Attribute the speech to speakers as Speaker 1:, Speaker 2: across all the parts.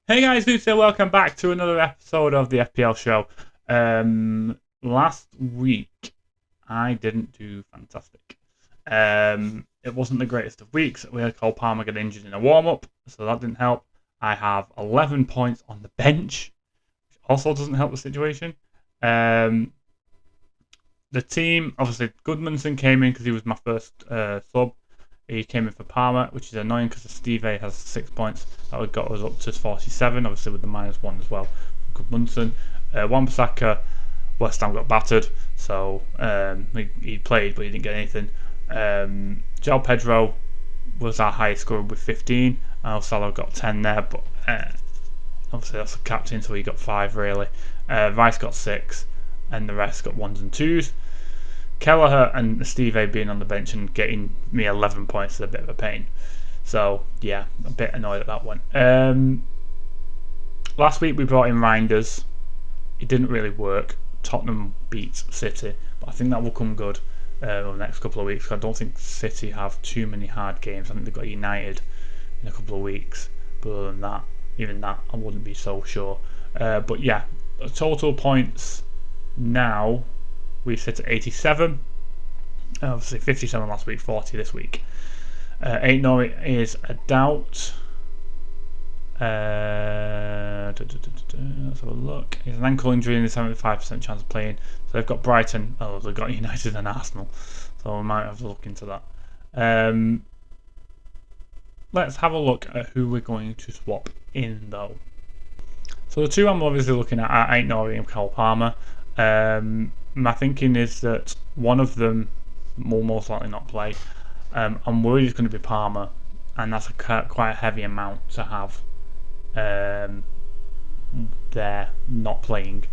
Speaker 1: Hey guys, NEWTS here. Welcome back to another episode of the FPL show. Last week I didn't do fantastic. It wasn't the greatest of weeks. We had Cole Palmer get injured in a warm-up, so that didn't help. I have 11 points on the bench, which also doesn't help the situation. The team, obviously, Goodmanson came in because he was my first sub. He came in for Palmer, which is annoying because Steve A has 6 points. That would got us up to 47, obviously with the -1 as well. Good Munson. Wan-Bissaka, West Ham got battered, so he played but he didn't get anything. João Pedro was our highest scorer with 15. Salah got 10 there, but obviously that's the captain, so he got 5 really. Rice got 6, and the rest got 1s and 2s. Kelleher and Steve A being on the bench and getting me 11 points is a bit of a pain. So, yeah, a bit annoyed at that one. Last week we brought in Reinders. It didn't really work. Tottenham beat City, but I think that will come good over the next couple of weeks. I don't think City have too many hard games. I think they've got United in a couple of weeks. But other than that, even that, I wouldn't be so sure. But yeah, total points now. We sit at 87, obviously 57 last week, 40 this week. Ain't No is a doubt. Let's have a look. He has an ankle injury and a 75% chance of playing. So they've got Brighton. Oh, they've got United and Arsenal. So we might have to look into that. Let's have a look at who we're going to swap in though. So the two I'm obviously looking at are Ain't No and Cole Palmer. My thinking is that one of them will most likely not play. I'm worried it's going to be Palmer, and that's quite a heavy amount to have there not playing.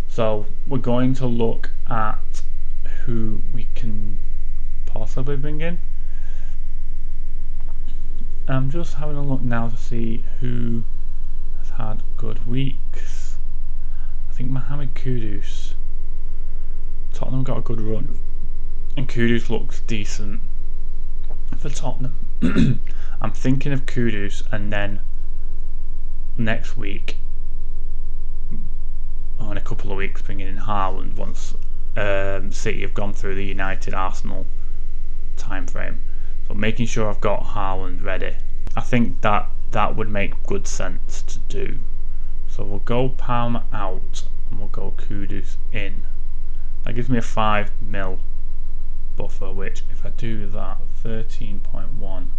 Speaker 1: So we're going to look at who we can possibly bring in. I'm just having a look now to see who has had good weeks. I think Mohamed Kudus. Tottenham got a good run, and Kudus looks decent for Tottenham. I'm thinking of Kudus, and then next week, or in a couple of weeks, bringing in Haaland once City have gone through the United Arsenal time frame. So making sure I've got Haaland ready. I think that would make good sense to do. So we'll go Palmer out, and we'll go Kudus in. That gives me a 5 mil buffer, which if I do that, 13.1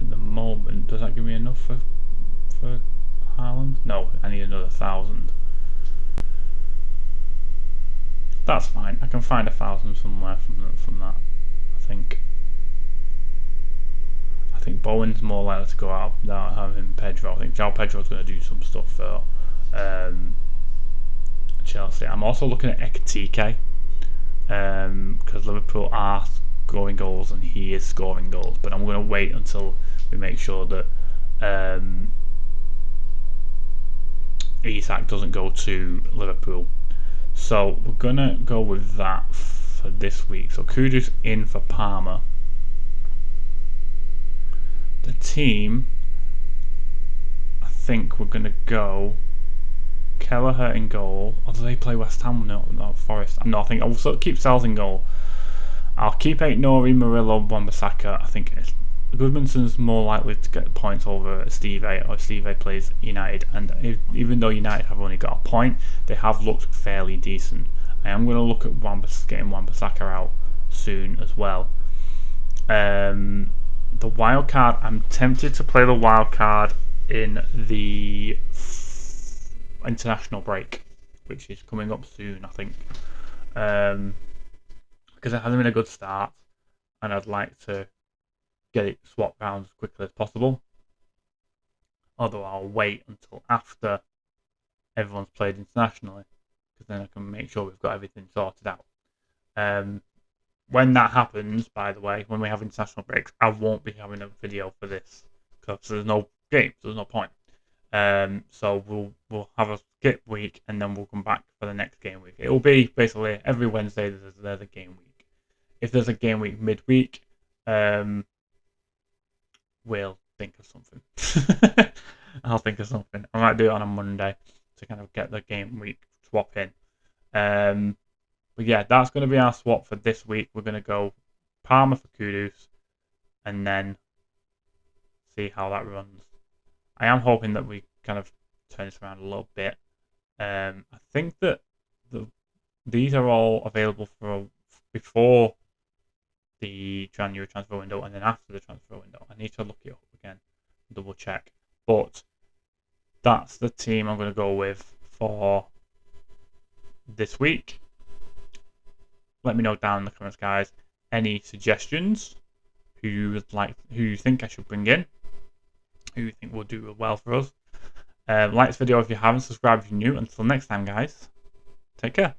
Speaker 1: at the moment, does that give me enough for Haaland? No, I need another 1,000. That's fine. I can find 1,000 somewhere from that. I think Bowen's more likely to go out without having Pedro. I think João Pedro's going to do some stuff for Chelsea. I'm also looking at Ekitike because Liverpool are scoring goals and he is scoring goals, but I'm going to wait until we make sure that Isak doesn't go to Liverpool. So we're going to go with that for this week. So Kudus in for Palmer. The team, I think we're going to go Kelleher in goal. Or do they play West Ham? No, not Forest. No, I think I'll sort of keep Sal's in goal. I'll keep Aït-Nouri, Murillo, Wan-Bissaka. I think Goodmanson's more likely to get points over Steve A, or Steve A plays United. And even though United have only got a point, they have looked fairly decent. I am going to look at getting Wan-Bissaka out soon as well. The wild card, I'm tempted to play the wild card in the international break, which is coming up soon, I think, because it hasn't been a good start, and I'd like to get it swapped round as quickly as possible. Although I'll wait until after everyone's played internationally, because then I can make sure we've got everything sorted out. When that happens, by the way, when we have international breaks, I won't be having a video for this because there's no game, so there's no point. So we'll have a skip week and then we'll come back for the next game week. It will be basically every Wednesday there's a game week. If there's a game week midweek, we'll think of something. I'll think of something. I might do it on a Monday to kind of get the game week swap in. But yeah, that's going to be our swap for this week. We're going to go Palmer for Kudus and then see how that runs. I am hoping that we kind of turn this around a little bit. I think that these are all available for before the January transfer window and then after the transfer window. I need to look it up again, double check. But that's the team I'm going to go with for this week. Let me know down in the comments, guys, any suggestions, who you think I should bring in, who you think will do well for us. Like this video if you haven't, subscribe if you're new. Until next time, guys, take care.